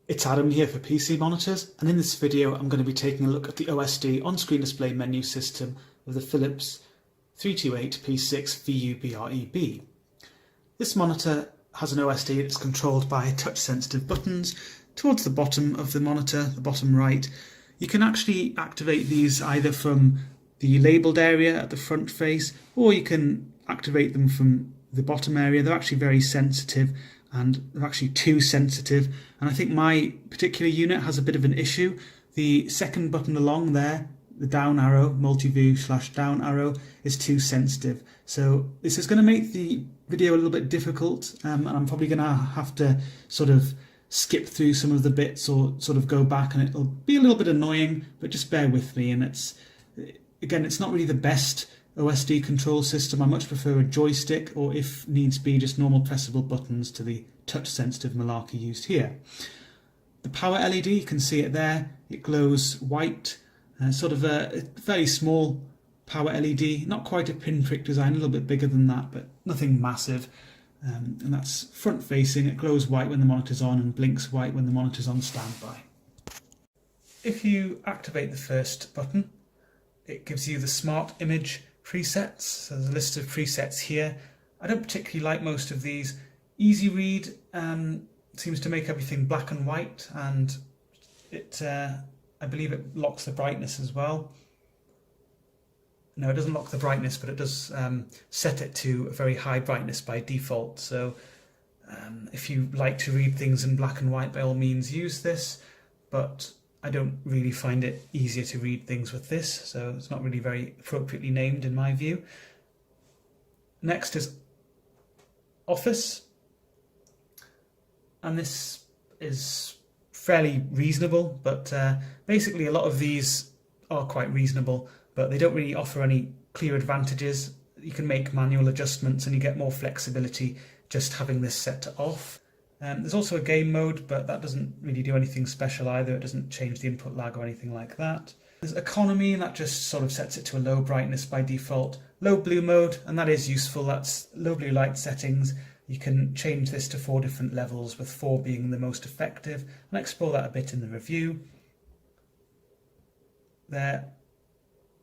It's Adam here for PC Monitors, and in this video I'm going to be taking a look at the OSD on-screen display menu system of the Philips 328P6VUBREB. This monitor has an OSD that's controlled by touch-sensitive buttons. Towards the bottom of the monitor, the bottom right, you can actually activate these either from the labelled area at the front face, or you can activate them from the bottom area. They're actually very sensitive, and they're actually too sensitive, and I think my particular unit has a bit of an issue. The second button along there, the down arrow, multi-view / down arrow, is too sensitive. So this is going to make the video a little bit difficult, and I'm probably going to have to sort of skip through some of the bits or sort of go back, and it'll be a little bit annoying, but just bear with me. And it's not really the best OSD control system. I much prefer a joystick, or if needs be, just normal pressable buttons to the touch-sensitive malarkey used here. The power LED, you can see it there. It glows white, sort of a very small power LED, not quite a pinprick design, a little bit bigger than that, but nothing massive. And that's front-facing. It glows white when the monitor's on and blinks white when the monitor's on standby. If you activate the first button, it gives you the Smart Image presets. So there's a list of presets here. I don't particularly like most of these. Easy Read seems to make everything black and white, and it I believe it locks the brightness as well. No, it doesn't lock the brightness, but it does set it to a very high brightness by default. So if you like to read things in black and white, by all means use this, but I don't really find it easier to read things with this, so it's not really very appropriately named in my view. Next is Office, and this is fairly reasonable, but basically a lot of these are quite reasonable, but they don't really offer any clear advantages. You can make manual adjustments and you get more flexibility just having this set to off. There's also a game mode, but that doesn't really do anything special either. It doesn't change the input lag or anything like that. There's economy, and that just sort of sets it to a low brightness by default. Low blue mode, and that is useful. That's low blue light settings. You can change this to 4 different levels, with 4 being the most effective. I'll explore that a bit in the review. There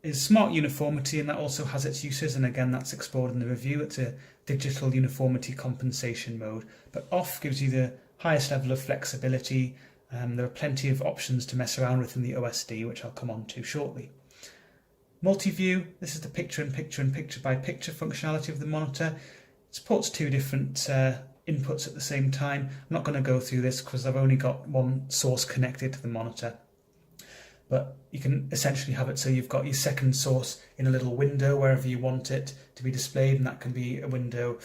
is smart uniformity, and that also has its uses, and again that's explored in the review. It's a digital uniformity compensation mode, but off gives you the highest level of flexibility. There are plenty of options to mess around with in the OSD, which I'll come on to shortly. Multi-view, this is the picture-in-picture and picture-by-picture functionality of the monitor. It supports 2 different inputs at the same time. I'm not going to go through this because I've only got one source connected to the monitor. But you can essentially have it so you've got your second source in a little window wherever you want it to be displayed, and that can be a window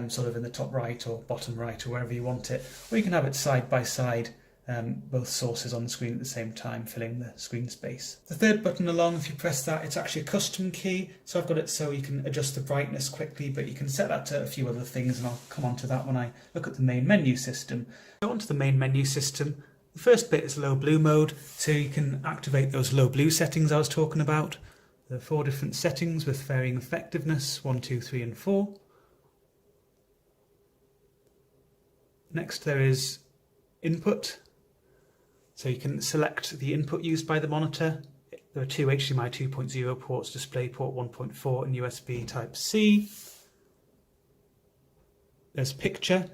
sort of in the top right or bottom right or wherever you want it. Or you can have it side by side, both sources on the screen at the same time, filling the screen space. The third button along, if you press that, it's actually a custom key. So I've got it so you can adjust the brightness quickly, but you can set that to a few other things, and I'll come on to that when I look at the main menu system. Go on to the main menu system. The first bit is low blue mode, so you can activate those low blue settings I was talking about. There are 4 different settings with varying effectiveness, 1, 2, 3 and 4. Next there is input, so you can select the input used by the monitor. There are 2 HDMI 2.0 ports, DisplayPort 1.4 and USB Type-C. There's picture,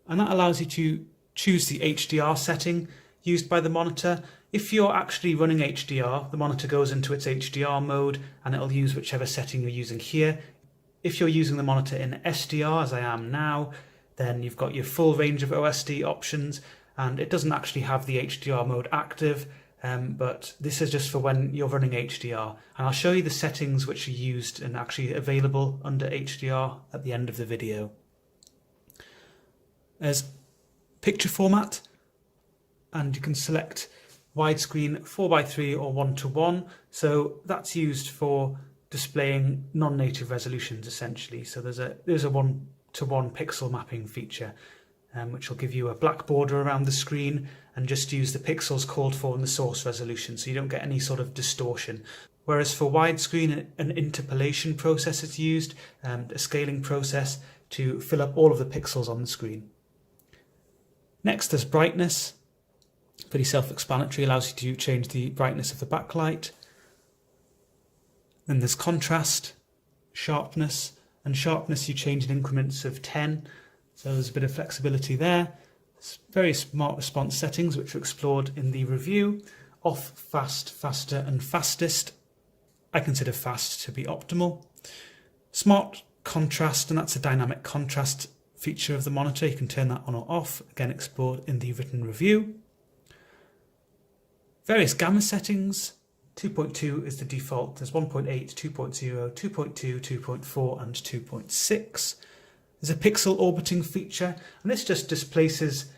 and that allows you to choose the HDR setting used by the monitor. If you're actually running HDR, the monitor goes into its HDR mode and it'll use whichever setting you're using here. If you're using the monitor in SDR, as I am now, then you've got your full range of OSD options, and it doesn't actually have the HDR mode active, but this is just for when you're running HDR. And I'll show you the settings which are used and actually available under HDR at the end of the video. There's picture format, and you can select widescreen 4:3 or 1:1, so that's used for displaying non-native resolutions essentially. So there's a 1:1 pixel mapping feature, which will give you a black border around the screen and just use the pixels called for in the source resolution, so you don't get any sort of distortion. Whereas for widescreen, an interpolation process is used, a scaling process to fill up all of the pixels on the screen. Next, there's brightness. Pretty self-explanatory, allows you to change the brightness of the backlight. Then there's contrast, sharpness, and sharpness you change in increments of 10, so there's a bit of flexibility there. There's various smart response settings which are explored in the review. Off, fast, faster, and fastest. I consider fast to be optimal. Smart contrast, and that's a dynamic contrast feature of the monitor. You can turn that on or off, again explored in the written review. Various gamma settings. 2.2 is the default. There's 1.8, 2.0, 2.2, 2.4 and 2.6. There's a pixel orbiting feature, and this just displaces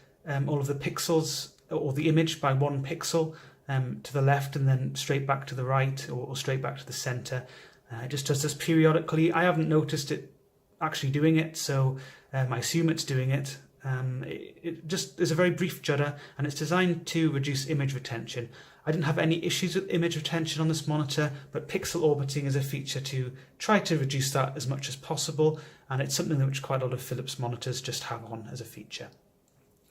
all of the pixels or the image by 1 pixel to the left and then straight back to the right or straight back to the center. It just does this periodically. I haven't noticed it actually doing it, so I assume it's doing it. It just is a very brief judder, and it's designed to reduce image retention. I didn't have any issues with image retention on this monitor, but pixel orbiting is a feature to try to reduce that as much as possible, and it's something which quite a lot of Philips monitors just have on as a feature.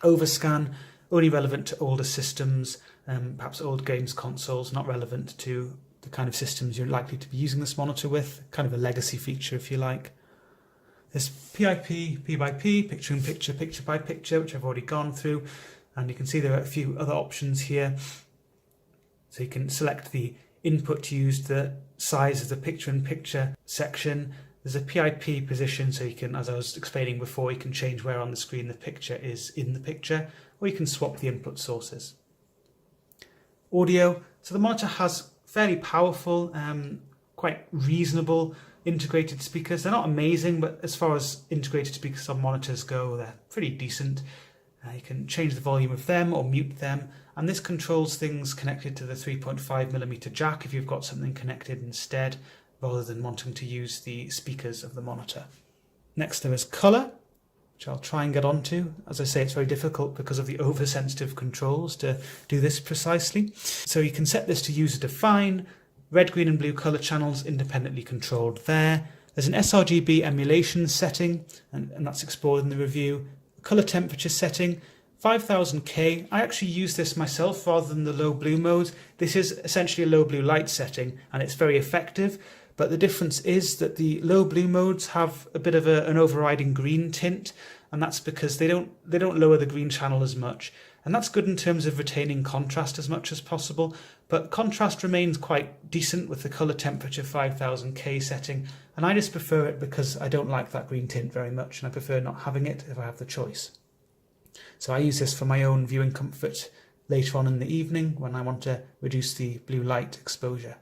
Overscan, only relevant to older systems, perhaps old games consoles, not relevant to the kind of systems you're likely to be using this monitor with, kind of a legacy feature if you like. There's PIP, P by P, picture in picture, picture by picture, which I've already gone through, and you can see there are a few other options here. So you can select the input used, the size of the picture in picture section. There's a PIP position, so you can, as I was explaining before, you can change where on the screen the picture is in the picture, or you can swap the input sources. Audio, so the monitor has fairly powerful, quite reasonable integrated speakers. They're not amazing, but as far as integrated speakers on monitors go, they're pretty decent. You can change the volume of them or mute them, and this controls things connected to the 3.5mm jack if you've got something connected instead, rather than wanting to use the speakers of the monitor. Next there is colour, which I'll try and get onto. As I say, it's very difficult because of the oversensitive controls to do this precisely. So you can set this to user define, red, green and blue colour channels independently controlled there. There's an sRGB emulation setting, and that's explored in the review. Colour temperature setting, 5000K. I actually use this myself rather than the low blue mode. This is essentially a low blue light setting, and it's very effective. But the difference is that the low blue modes have a bit of an overriding green tint, and that's because they don't lower the green channel as much. And that's good in terms of retaining contrast as much as possible, but contrast remains quite decent with the colour temperature 5000K setting, and I just prefer it because I don't like that green tint very much, and I prefer not having it if I have the choice. So I use this for my own viewing comfort later on in the evening when I want to reduce the blue light exposure.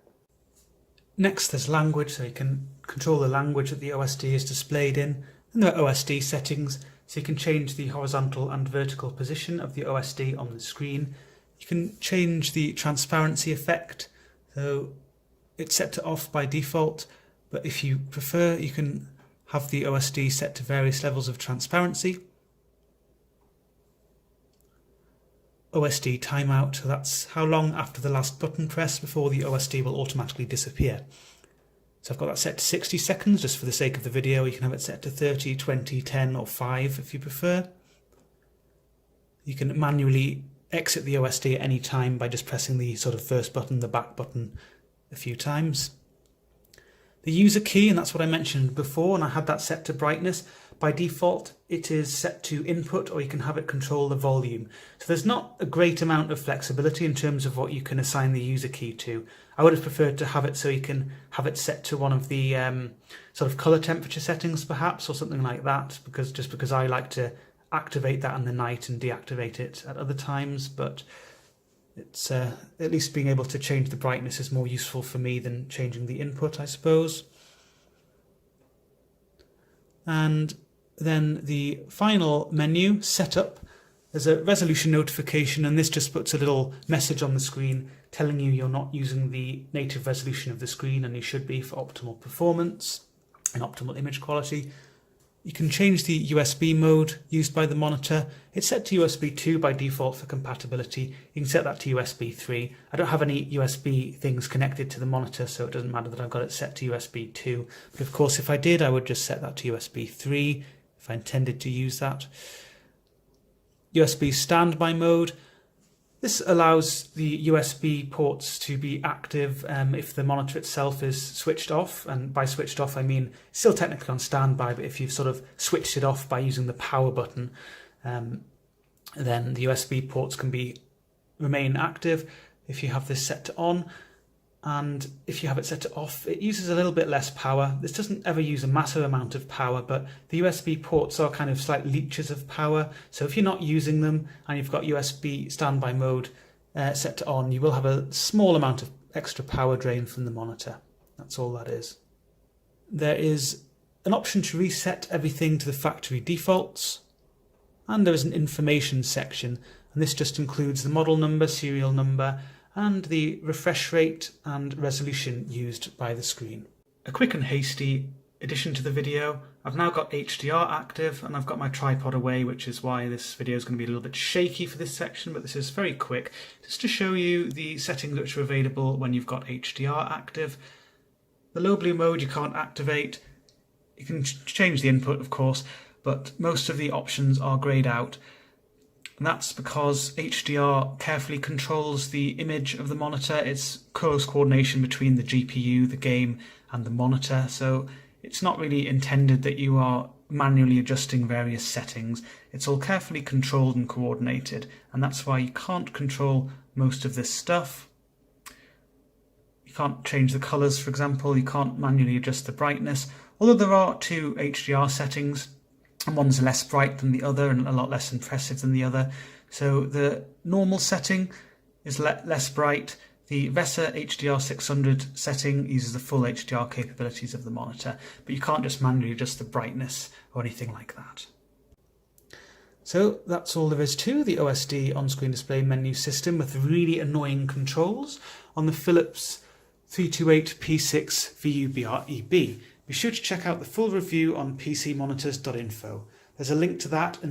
Next there's language, so you can control the language that the OSD is displayed in, and there are OSD settings, so you can change the horizontal and vertical position of the OSD on the screen. You can change the transparency effect, so it's set to off by default, but if you prefer you can have the OSD set to various levels of transparency. OSD timeout, so that's how long after the last button press before the OSD will automatically disappear. So I've got that set to 60 seconds just for the sake of the video. You can have it set to 30, 20, 10 or 5 if you prefer. You can manually exit the OSD at any time by just pressing the sort of first button, the back button, a few times. The user key, and that's what I mentioned before, and I had that set to brightness. By default, it is set to input, or you can have it control the volume. So there's not a great amount of flexibility in terms of what you can assign the user key to. I would have preferred to have it so you can have it set to one of the sort of color temperature settings perhaps, or something like that, because I like to activate that in the night and deactivate it at other times, but it's at least being able to change the brightness is more useful for me than changing the input, I suppose. And then the final menu, Setup, there's a resolution notification, and this just puts a little message on the screen telling you you're not using the native resolution of the screen, and you should be for optimal performance and optimal image quality. You can change the USB mode used by the monitor. It's set to USB 2 by default for compatibility. You can set that to USB 3. I don't have any USB things connected to the monitor, so it doesn't matter that I've got it set to USB 2. But of course, if I did, I would just set that to USB 3 if I intended to use that. USB standby mode. This allows the USB ports to be active if the monitor itself is switched off, and by switched off I mean still technically on standby, but if you've sort of switched it off by using the power button, then the USB ports can remain active. If you have this set to on, and if you have it set to off, it uses a little bit less power. This doesn't ever use a massive amount of power, but the USB ports are kind of slight leeches of power. So if you're not using them and you've got USB standby mode set to on, you will have a small amount of extra power drain from the monitor. That's all that is. There is an option to reset everything to the factory defaults, and there is an information section, and this just includes the model number, serial number, and the refresh rate and resolution used by the screen. A quick and hasty addition to the video: I've now got HDR active and I've got my tripod away, which is why this video is going to be a little bit shaky for this section, but this is very quick, just to show you the settings which are available when you've got HDR active. The low blue mode you can't activate. You can change the input, of course, but most of the options are greyed out. And that's because HDR carefully controls the image of the monitor. It's close coordination between the GPU, the game, and the monitor, so it's not really intended that you are manually adjusting various settings. It's all carefully controlled and coordinated, and that's why you can't control most of this stuff. You can't change the colours, for example. You can't manually adjust the brightness, although there are two HDR settings, and one's less bright than the other and a lot less impressive than the other. So the normal setting is less bright. The VESA HDR 600 setting uses the full HDR capabilities of the monitor, but you can't just manually adjust the brightness or anything like that. So that's all there is to the OSD on-screen display menu system with really annoying controls on the Philips 328P6VUBREB. Be sure to check out the full review on PCmonitors.info. There's a link to that